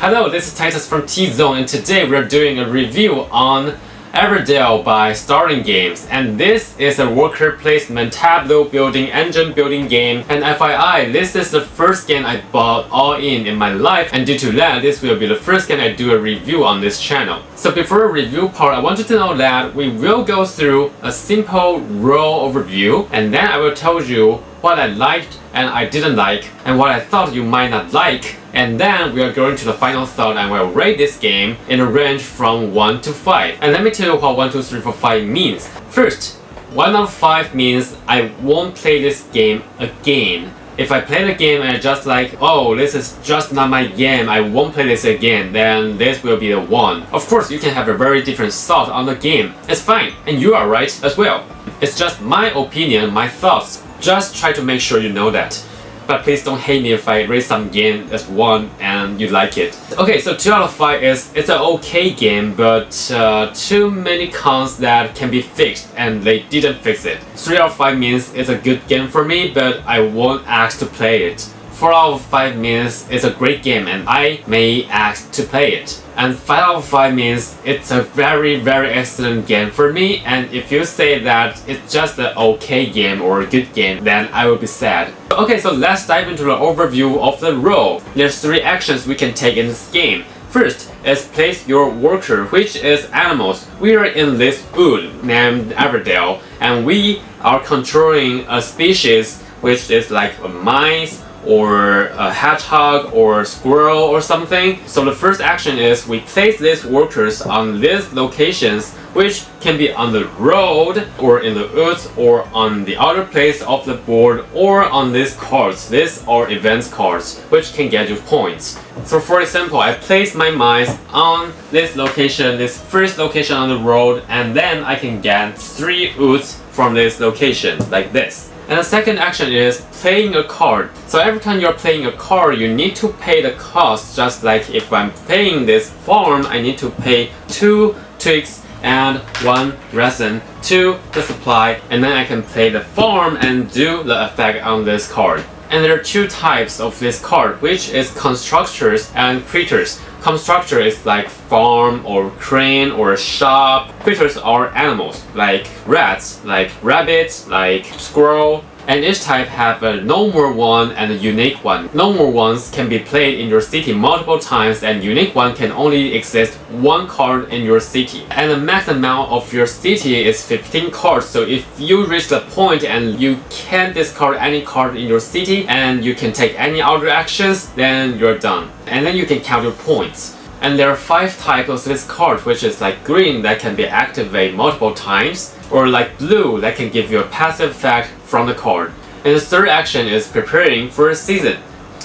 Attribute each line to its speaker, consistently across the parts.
Speaker 1: Hello, this is Titus from T-Zone, and today we're doing a review on Everdell by Starting Games, and this is a worker placement tableau building engine building game. And FYI, this is the first game I bought all in my life, and due to that, this will be the first game I do a review on this channel. So before the review part, I want you to know that we will go through a simple role overview, and then I will tell you what I liked and I didn't like, and what I thought you might not like. And then we are going to the final thought, and we'll rate this game in a range from 1 to 5. And let me tell you what 1, 2, 3, 4, 5 means. First, 1 out of 5 means I won't play this game again. If I play the game and I just like, oh, this is just not my game, I won't play this again, then this will be the 1. Of course, you can have a very different thought on the game. It's fine, and you are right as well. It's just my opinion, my thoughts. Just try to make sure you know that. But please don't hate me if I rate some game as 1 and you like it. Okay, so 2 out of 5 is it's an okay game, but too many cons that can be fixed, and they didn't fix it. 3 out of 5 means it's a good game for me, but I won't ask to play it. 4 out of 5 means it's a great game and I may ask to play it. And 5 out of 5 means it's a very excellent game for me, and if you say that it's just an okay game or a good game, then I will be sad. Okay, so let's dive into the overview of the role. There's 3 actions we can take in this game. First is place your worker, which is animals. We are in this wood named Everdell, and we are controlling a species which is like a mice, or a hedgehog or a squirrel or something. So the first action is we place these workers on these locations, which can be on the road or in the woods or on the other place of the board or on these cards. These are events cards which can get you points. So for example, I place my mice on this location, this first location on the road, and then I can get 3 woods from this location like this. And the second action is playing a card. So every time you're playing a card, you need to pay the cost. Just like if I'm playing this farm, I need to pay 2 twigs and 1 resin to the supply, and then I can play the farm and do the effect on this card. And there are 2 types of this card, which is constructors and creatures. Constructor is like farm or crane or shop. Creatures are animals like rats, like rabbits, like squirrel. And each type have a normal one and a unique one. Normal ones can be played in your city multiple times, and unique one can only exist 1 card in your city. And the max amount of your city is 15 cards. So if you reach the point and you can't discard any card in your city and you can take any other actions, then you're done. And then you can count your points. And there are 5 types of this card, which is like green that can be activated multiple times, or like blue that can give you a passive effect from the card. And the third action is preparing for a season.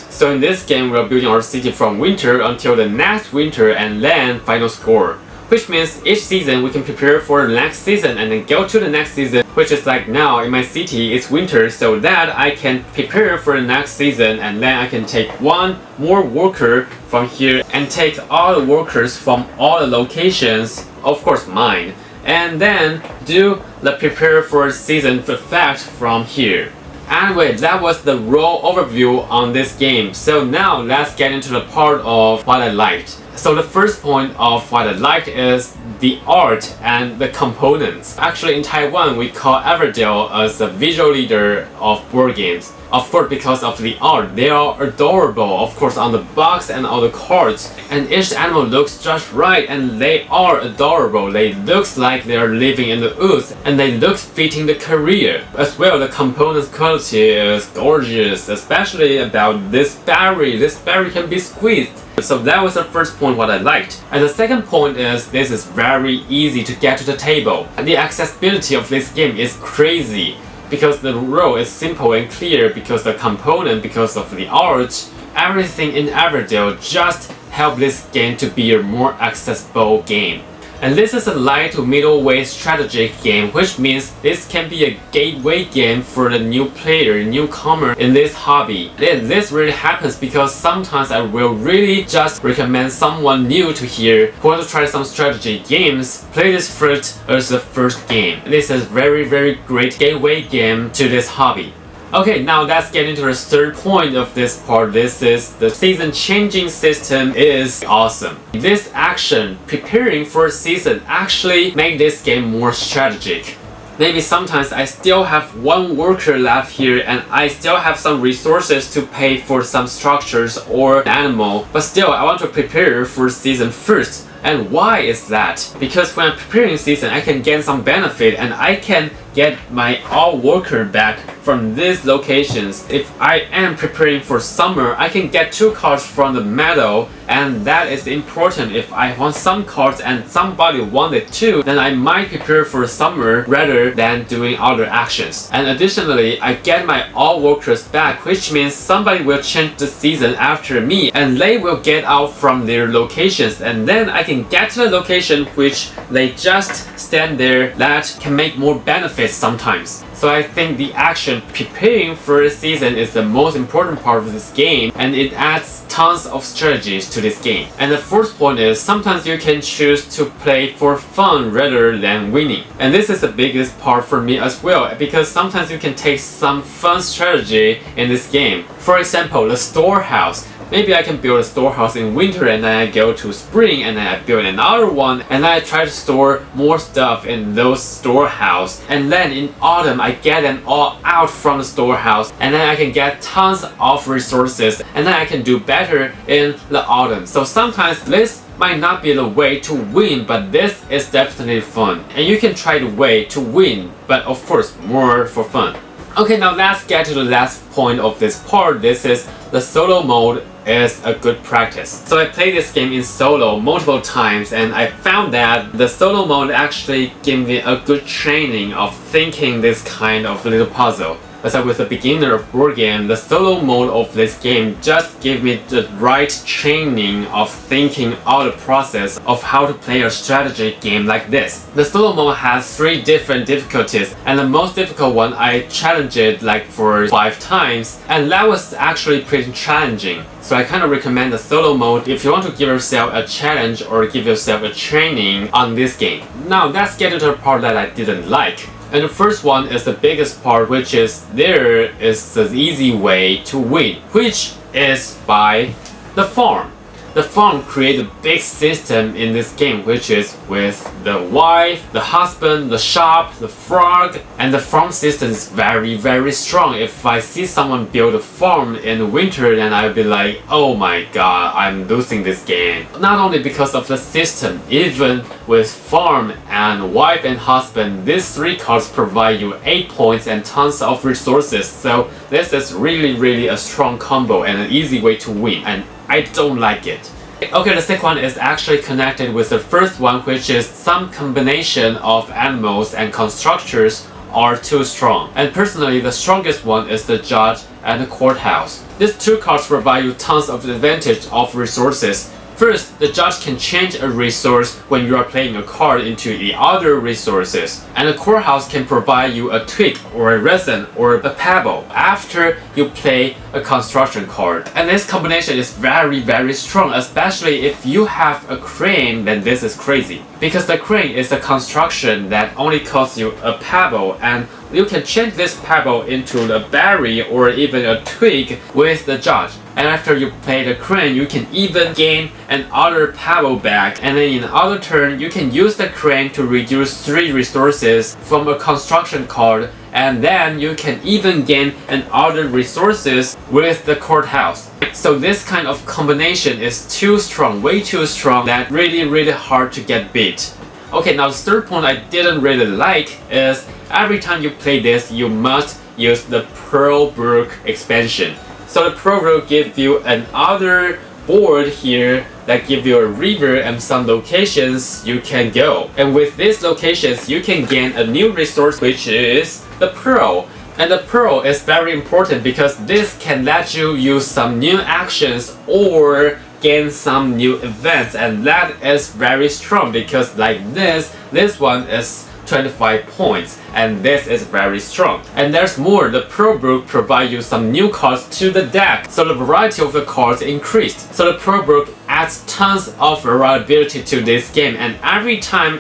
Speaker 1: So in this game, we're building our city from winter until the next winter and then final score. Which means each season we can prepare for the next season and then go to the next season, which is like now in my city it's winter, so that I can prepare for the next season, and then I can take 1 more worker from here and take all the workers from all the locations, of course mine, and then do the prepare for a season effect from here. Anyway, that was the role overview on this game. So now let's get into the part of what I liked. So the first point of what I liked is the art and the components. Actually in Taiwan we call Everdell as a visual leader of board games. Of course, because of the art, they are adorable, of course, on the box and on the cards. And each animal looks just right, and they are adorable. They look like they are living in the woods, and they look fitting the career. As well, the components quality is gorgeous, especially about this berry. This berry can be squeezed. So that was the first point what I liked. And the second point is this is very easy to get to the table. And the accessibility of this game is crazy, because the role is simple and clear, because the component, because of the art, everything in Everdell just help this game to be a more accessible game. And this is a light to middleweight strategic game, which means this can be a gateway game for the new player, newcomer in this hobby. And this really happens because sometimes I will really just recommend someone new to here who wants to try some strategy games, play this first as the first game. This is very great gateway game to this hobby. Okay, now let's get into the third point of this part. This is the season changing system is awesome. This action, preparing for a season, actually make this game more strategic. Maybe sometimes I still have one worker left here and I still have some resources to pay for some structures or animal, but still I want to prepare for season first. And why is that? Because when I'm preparing season, I can gain some benefit and I can get my all worker back from these locations. If I am preparing for summer, I can get 2 cards from the meadow, and that is important. If I want some cards and somebody wanted 2, then I might prepare for summer rather than doing other actions. And additionally, I get my all workers back, which means somebody will change the season after me and they will get out from their locations, and then I can get to the location which they just stand there. That can make more benefits sometimes. So I think the action preparing for a season is the most important part of this game, and it adds tons of strategies to this game. And the fourth point is sometimes you can choose to play for fun rather than winning. And this is the biggest part for me as well, because sometimes you can take some fun strategy in this game. For example, the storehouse. Maybe I can build a storehouse in winter and then I go to spring and then I build another one and then I try to store more stuff in those storehouse, and then in autumn I get them all out from the storehouse and then I can get tons of resources and then I can do better in the autumn. So sometimes this might not be the way to win, but this is definitely fun. And you can try the way to win, but of course more for fun. Okay, now let's get to the last point of this part. This is the solo mode is a good practice. So I played this game in solo multiple times and I found that the solo mode actually gave me a good training of thinking this kind of little puzzle. As I was a beginner of board game, the solo mode of this game just gave me the right training of thinking out the process of how to play a strategy game like this. The solo mode has 3 different difficulties, and the most difficult one I challenged it like for 5 times, and that was actually pretty challenging. So I kind of recommend the solo mode if you want to give yourself a challenge or give yourself a training on this game. Now let's get into the part that I didn't like. And the first one is the biggest part, which is there is the easy way to win, which is by the farm. The farm creates a big system in this game, which is with the wife, the husband, the shop, the frog, and the farm system is very strong. If I see someone build a farm in winter, then I'll be like, oh my god, I'm losing this game. Not only because of the system, even with farm and wife and husband, these 3 cards provide you 8 points and tons of resources. So this is really a strong combo and an easy way to win, and I don't like it. Okay, the second one is actually connected with the first one, which is some combination of animals and constructors are too strong. And personally, the strongest one is the judge and the courthouse. These 2 cards provide you tons of advantage of resources. First, the judge can change a resource when you are playing a card into the other resources. And the courthouse can provide you a twig or a resin or a pebble after you play a construction card. And this combination is very strong, especially if you have a crane, then this is crazy. Because the crane is a construction that only costs you a pebble, and you can change this pebble into a berry or even a twig with the judge. And after you play the crane, you can even gain another pebble back, and then in the other turn you can use the crane to reduce 3 resources from a construction card, and then you can even gain another resources with the courthouse. So this kind of combination is too strong, way too strong, that really hard to get beat. Okay, now the third point I didn't really like is every time you play this, you must use the Pearl Brook expansion. So the Pearl Brook gives you another board here that give you a river and some locations you can go. And with these locations, you can gain a new resource, which is the Pearl. And the Pearl is very important because this can let you use some new actions or gain some new events, and that is very strong because like this one is 25 points, and this is very strong. And there's more, the Pearl Brook provide you some new cards to the deck, so the variety of the cards increased. So the Pearl Brook adds tons of variability to this game, and every time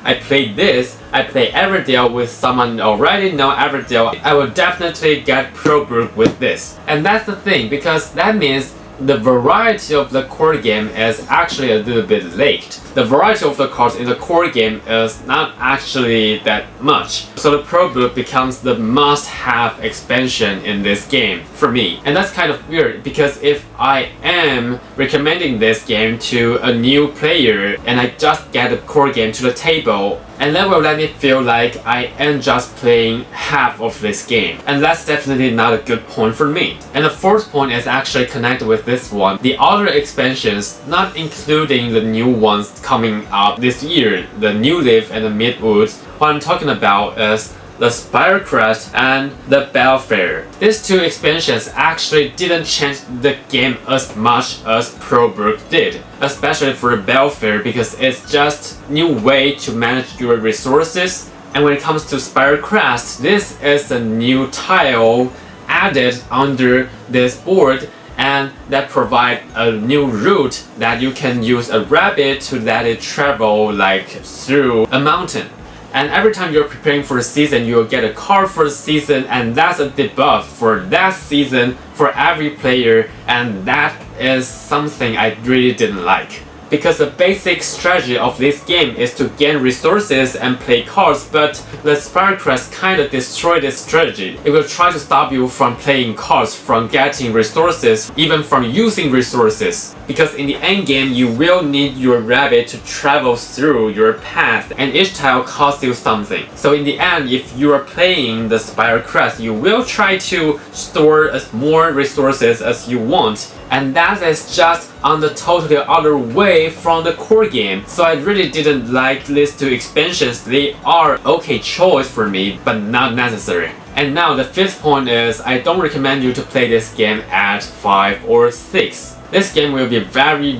Speaker 1: I play this, I play Everdell with someone already know Everdell, I will definitely get pro book with this. And that's the thing, because that means the variety of the core game is actually a little bit late. The variety of the cards in the core game is not actually that much. So the Pro Book becomes the must-have expansion in this game for me. And that's kind of weird because if I am recommending this game to a new player and I just get the core game to the table, and that will let me feel like I am just playing half of this game. And that's definitely not a good point for me. And the fourth point is actually connected with this one. The other expansions, not including the new ones coming up this year, the New Leaf and the Midwood, what I'm talking about is the Spirecrest and the Balefire. These two expansions actually didn't change the game as much as Pro Book did, especially for Balefire because it's just new way to manage your resources. And when it comes to Spirecrest, this is a new tile added under this board, and that provide a new route that you can use a rabbit to let it travel like through a mountain. And every time you're preparing for the season, you'll get a card for the season, and that's a debuff for that season for every player, and that is something I really didn't like. Because the basic strategy of this game is to gain resources and play cards, but the Spirecrest kinda destroyed this strategy. It will try to stop you from playing cards, from getting resources, even from using resources. Because in the end game, you will need your rabbit to travel through your path, and each tile costs you something. So in the end, if you are playing the Spirecrest, you will try to store as more resources as you want. And that is just on the totally other way from the core game. So I really didn't like these two expansions. They are okay choice for me, but not necessary. And now the fifth point is I don't recommend you to play this game at 5 or 6. This game will be very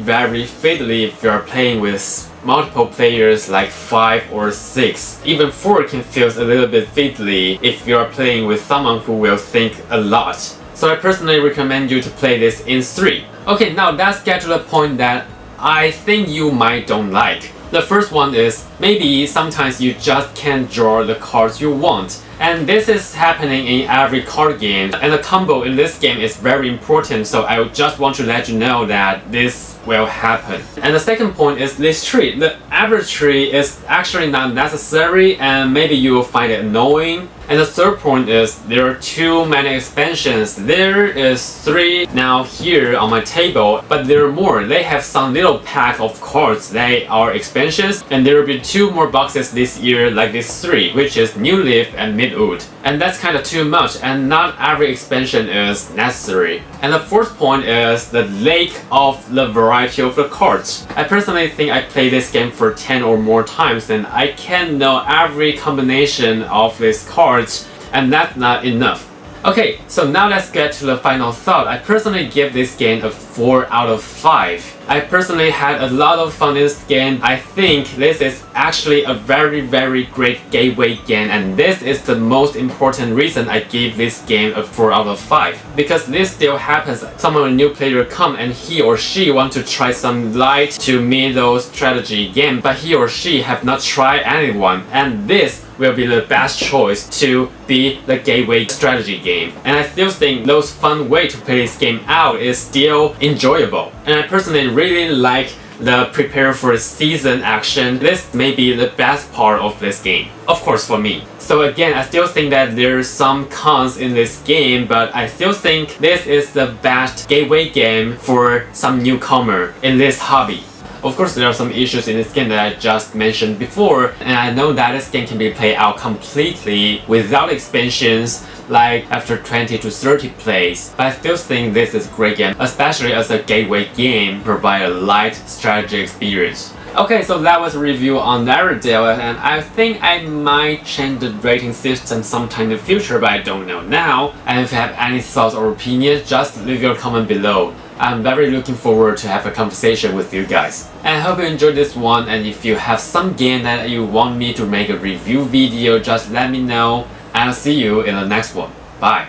Speaker 1: fiddly if you are playing with multiple players like 5 or 6. Even 4 can feel a little bit fiddly if you are playing with someone who will think a lot. So I personally recommend you to play this in 3. Okay, now let's get to the point that I think you might don't like. The first one is maybe sometimes you just can't draw the cards you want. And this is happening in every card game. And the combo in this game is very important, so I just want to let you know that this will happen. And the second point is this tree. The average tree is actually not necessary and maybe you will find it annoying. And the third point is there are too many expansions. There is 3 now here on my table, but there are more. They have some little pack of cards. They are expansions, and there will be 2 more boxes this year like this 3, which is New Leaf and Midwood. And that's kind of too much, and not every expansion is necessary. And the fourth point is the lack of the variety of the cards. I personally think I played this game for 10 or more times and I can know every combination of these cards, and that's not enough. Okay, so now let's get to the final thought. I personally give this game a 4 out of 5. I personally had a lot of fun in this game. I think this is actually a very great gateway game, and this is the most important reason I give this game a 4 out of 5. Because this still happens, someone a new player come and he or she want to try some light to middle strategy game, but he or she have not tried anyone, and this will be the best choice to be the gateway strategy game. And I still think those fun way to play this game out is still enjoyable. And I personally really like the prepare for season action. This may be the best part of this game, of course for me. So again, I still think that there's some cons in this game, but I still think this is the best gateway game for some newcomer in this hobby. Of course, there are some issues in this game that I just mentioned before, and I know that this game can be played out completely without expansions, like after 20 to 30 plays. But I still think this is a great game, especially as a gateway game, provide a light strategy experience. Okay, so that was a review on Everdell, and I think I might change the rating system sometime in the future, but I don't know now. And if you have any thoughts or opinions, just leave your comment below. I'm very looking forward to have a conversation with you guys. And I hope you enjoyed this one, and if you have some game that you want me to make a review video, just let me know, and I'll see you in the next one. Bye!